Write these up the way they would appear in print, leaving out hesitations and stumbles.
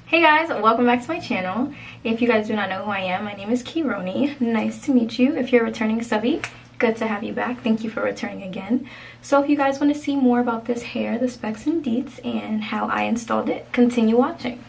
Hey guys, welcome back to my channel. If you guys do not know who I am, my name is Kironi. Nice to meet you. If you're a returning subby, good to have you back. Thank you for returning again. So if you guys want to see more about this hair, the specs and deets, and how I installed it, continue watching.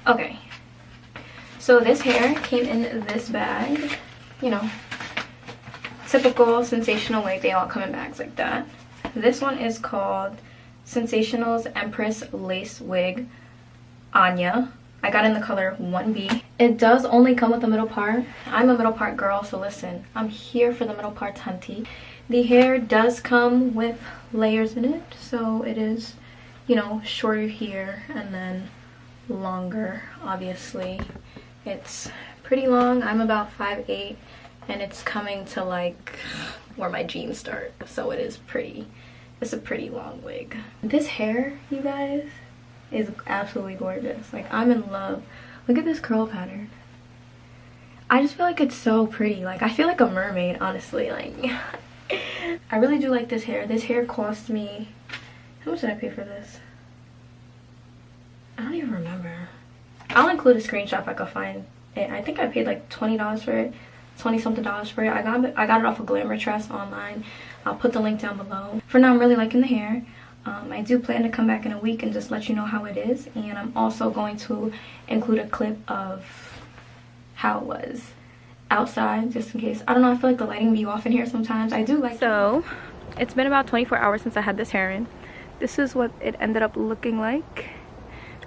Okay, so this hair came in this bag, you know, typical Sensational wig, they all come in bags like that. This one is called Sensational's Empress Lace Wig Anya. I got in the color 1B. It does only come with the middle part. I'm a middle part girl, so listen, I'm here for the middle part, hunty. The hair does come with layers in it, so it is, you know, shorter here and then longer. Obviously it's pretty long. I'm about 5'8" and it's coming to like where my jeans start, so it's a pretty long wig. This hair, you guys, is absolutely gorgeous. Like, I'm in love. Look at this curl pattern. I just feel like it's so pretty. Like, I feel like a mermaid, honestly. Like, I really do like this hair. This hair cost me, how much did I pay for this? I don't even remember. I'll include a screenshot if I can find it. I think I paid like $20 for it, 20 something dollars for it. I got it off of Glamour Tress online. I'll put the link down below. For now, I'm really liking the hair. I do plan to come back in a week and just let you know how it is, and I'm also going to include a clip of how it was outside, just in case. I don't know, I feel like the lighting be off in here sometimes. I do like. So it's been about 24 hours since I had this hair in. This is what it ended up looking like.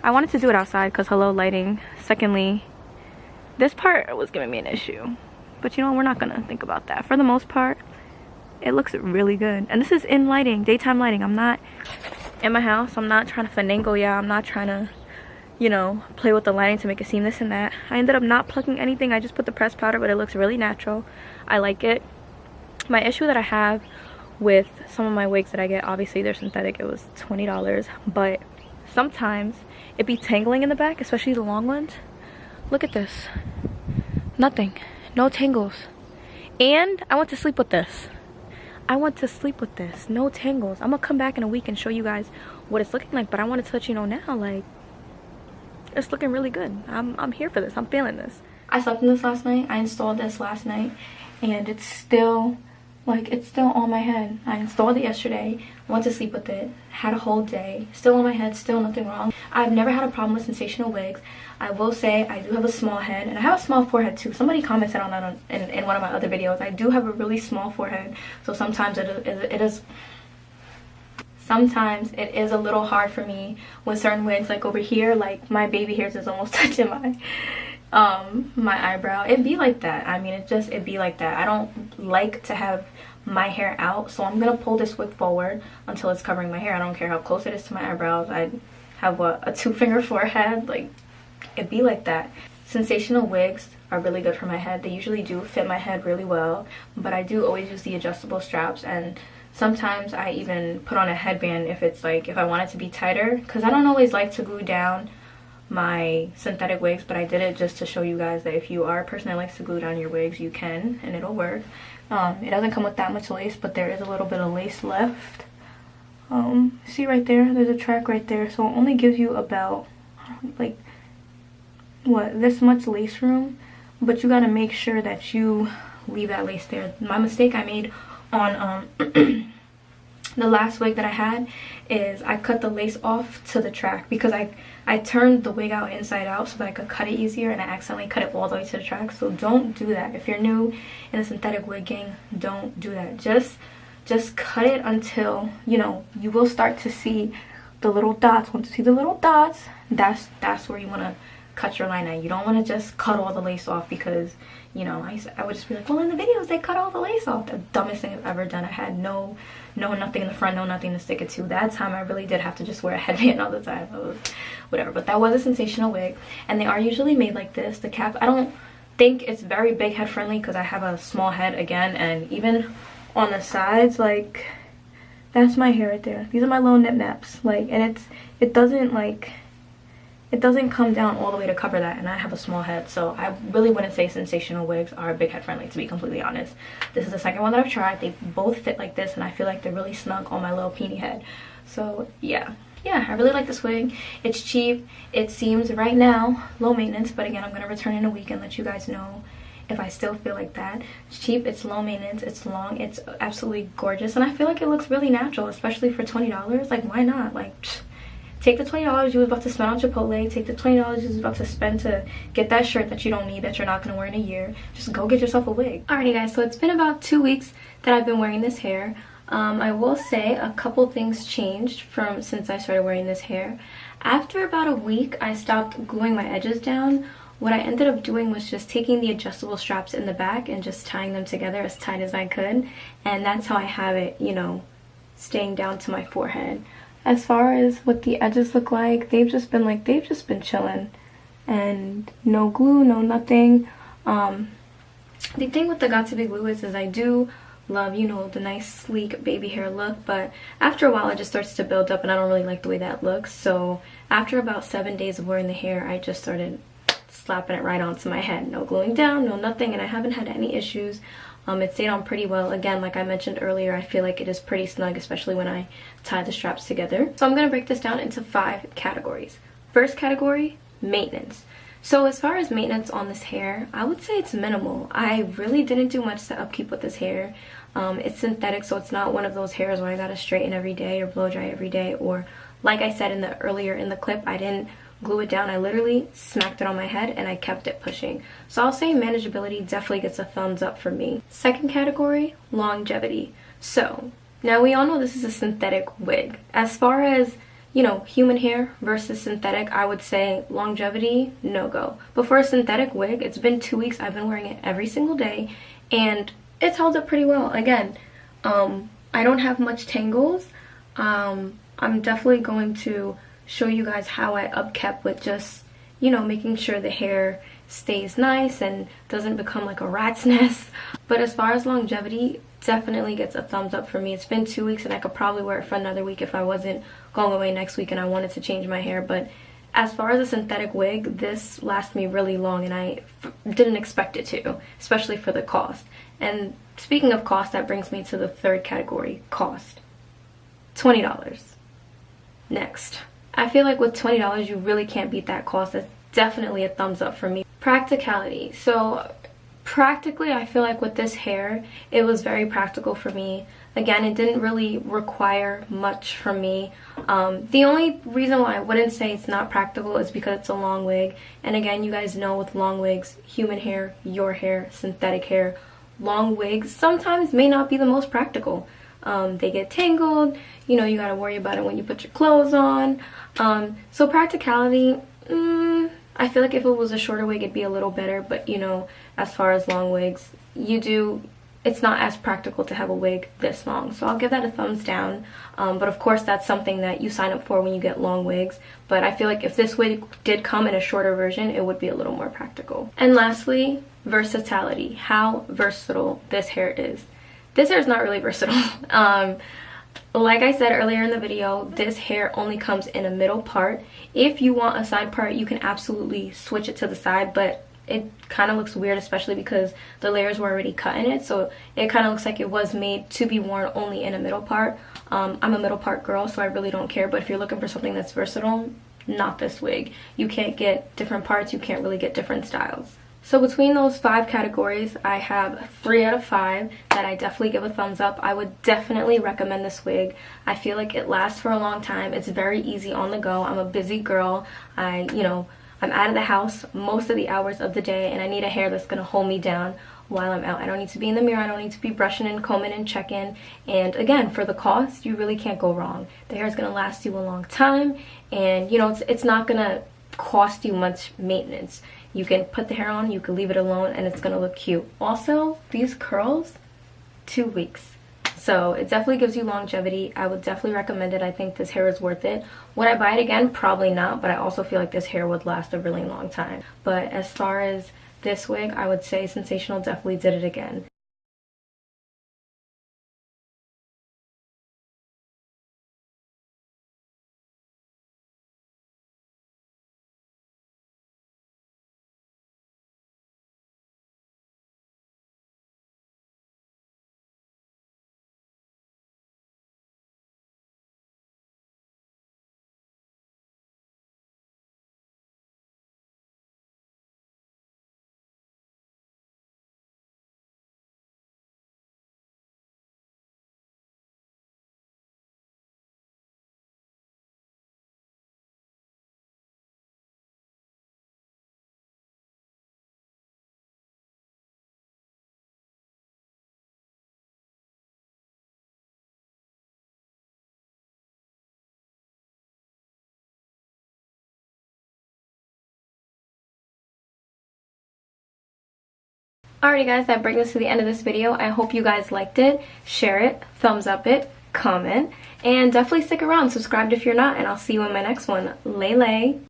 I wanted to do it outside because hello lighting. Secondly, this part was giving me an issue, but you know, we're not gonna think about that. For the most part, it looks really good. And this is in lighting, daytime lighting. I'm not in my house. I'm not trying to finagle. Yeah, I'm not trying to, you know, play with the lighting to make it seem this and that. I ended up not plucking anything. I just put the pressed powder, but it looks really natural. I like it. My issue that I have with some of my wigs that I get. Obviously they're synthetic, it was $20, but sometimes it be tangling in the back, especially the long ones. Look at this, nothing, no tangles. And I want to sleep with this. I want to sleep with this, no tangles. I'm gonna come back in a week and show you guys what it's looking like, but I wanted to let you know now, like, it's looking really good. I'm here for this, I'm feeling this. I slept in this last night, I installed this last night, and it's still, like, it's still on my head. I installed it yesterday, went to sleep with it, had a whole day, still on my head, still nothing wrong. I've never had a problem with sensational wigs. I will say I do have a small head, and I have a small forehead too. Somebody commented on that in one of my other videos. I do have a really small forehead, so sometimes it is a little hard for me with certain wigs. Like over here, like my baby hairs is almost touching my eyebrow. It'd be like that. I mean, it'd be like that. I don't like to have my hair out, so I'm gonna pull this wig forward until it's covering my hair. I don't care how close it is to my eyebrows. I have a 2-finger forehead. Like, it'd be like that. Sensational wigs are really good for my head. They usually do fit my head really well, but I do always use the adjustable straps, and sometimes I even put on a headband if it's like, if I want it to be tighter, because I don't always like to glue down my synthetic wigs, but I did it just to show you guys that if you are a person that likes to glue down your wigs, you can, and it'll work. It doesn't come with that much lace, but there is a little bit of lace left. See right there, there's a track right there, so it only gives you about, like, what, this much lace room, but you gotta make sure that you leave that lace there. My mistake I made on the last wig that I had is I cut the lace off to the track, because I turned the wig out inside out so that I could cut it easier, and I accidentally cut it all the way to the track. So don't do that. If you're new in the synthetic wigging, don't do that. Just cut it until, you know, you will start to see the little dots. Once you see the little dots, that's where you want to cut your line at. You don't want to just cut all the lace off, because, you know, I would just be like, well, in the videos they cut all the lace off. The dumbest thing I've ever done. I had no nothing in the front, no nothing to stick it to. That time I really did have to just wear a headband all the time. It was whatever. But that was a sensational wig, and they are usually made like this. The cap, I don't think it's very big head friendly, because I have a small head again, and even on the sides, like, that's my hair right there. These are my little nip naps, like, and it doesn't come down all the way to cover that, and I have a small head, so I really wouldn't say sensational wigs are big head friendly, to be completely honest. This is the second one that I've tried. They both fit like this, and I feel like they're really snug on my little peony head. So yeah, I really like this wig. It's cheap. It seems right now low maintenance, but again, I'm gonna return in a week and let you guys know if I still feel like that. It's cheap, it's low maintenance, it's long, it's absolutely gorgeous, and I feel like it looks really natural, especially for $20. Like, why not? Like, take the $20 you was about to spend on Chipotle, take the $20 you was about to spend to get that shirt that you don't need, that you're not going to wear in a year. Just go get yourself a wig. Alrighty guys, so it's been about 2 weeks that I've been wearing this hair. I will say a couple things changed since I started wearing this hair. After about a week, I stopped gluing my edges down. What I ended up doing was just taking the adjustable straps in the back and just tying them together as tight as I could. And that's how I have it, you know, staying down to my forehead. As far as what the edges look like, they've just been chilling, and no glue, no nothing. The thing with the Got To Be glue is I do love, you know, the nice sleek baby hair look, but after a while it just starts to build up, and I don't really like the way that looks. So after about 7 days of wearing the hair, I just started slapping it right onto my head. No gluing down, no nothing, and I haven't had any issues. It stayed on pretty well. Again, like I mentioned earlier, I feel like it is pretty snug, especially when I tie the straps together. So I'm going to break this down into 5 categories. First category, maintenance. So as far as maintenance on this hair, I would say it's minimal. I really didn't do much to upkeep with this hair. It's synthetic, so it's not one of those hairs where I gotta straighten every day or blow dry every day, or like I said earlier in the clip, I didn't glue it down. I literally smacked it on my head and I kept it pushing. So I'll say manageability definitely gets a thumbs up for me. Second category, longevity. So now we all know this is a synthetic wig. As far as, you know, human hair versus synthetic, I would say longevity, no go. But for a synthetic wig, it's been 2 weeks. I've been wearing it every single day and it's held up pretty well. Again, I don't have much tangles. I'm definitely going to show you guys how I upkept with just, you know, making sure the hair stays nice and doesn't become like a rat's nest. But as far as longevity, definitely gets a thumbs up for me. It's been 2 weeks and I could probably wear it for another week if I wasn't going away next week and I wanted to change my hair. But as far as a synthetic wig, this lasts me really long and I didn't expect it to, especially for the cost. And speaking of cost, that brings me to the third category, cost. $20. Next. I feel like with $20, you really can't beat that cost. That's definitely a thumbs up for me. Practicality. So practically, I feel like with this hair, it was very practical for me. Again, it didn't really require much from me. The only reason why I wouldn't say it's not practical is because it's a long wig. And again, you guys know with long wigs, human hair, your hair, synthetic hair, long wigs sometimes may not be the most practical. They get tangled, you know, you gotta worry about it when you put your clothes on. So practicality, I feel like if it was a shorter wig it'd be a little better, but you know, as far as long wigs, it's not as practical to have a wig this long. So I'll give that a thumbs down. But of course that's something that you sign up for when you get long wigs. But I feel like if this wig did come in a shorter version, it would be a little more practical. And lastly, versatility. How versatile this hair is. This hair is not really versatile. Like I said earlier in the video, this hair only comes in a middle part. If you want a side part, you can absolutely switch it to the side, but it kind of looks weird, especially because the layers were already cut in it, so it kind of looks like it was made to be worn only in a middle part. I'm a middle part girl, so I really don't care, but if you're looking for something that's versatile, not this wig. You can't get different parts, you can't really get different styles. So between those 5 categories, I have 3 out of 5 that I definitely give a thumbs up. I would definitely recommend this wig. I feel like it lasts for a long time. It's very easy on the go. I'm a busy girl. I'm out of the house most of the hours of the day, and I need a hair that's going to hold me down while I'm out. I don't need to be in the mirror. I don't need to be brushing and combing and checking. And again, for the cost, you really can't go wrong. The hair is going to last you a long time, and you know, it's not going to cost you much maintenance. You can put the hair on, you can leave it alone, and it's gonna look cute. Also, these curls, 2 weeks. So it definitely gives you longevity. I would definitely recommend it. I think this hair is worth it. Would I buy it again? Probably not, but I also feel like this hair would last a really long time. But as far as this wig, I would say Sensationnel definitely did it again. Alrighty guys, that brings us to the end of this video. I hope you guys liked it. Share it, thumbs up it, comment, and definitely stick around. Subscribe if you're not, and I'll see you in my next one. Lay lay.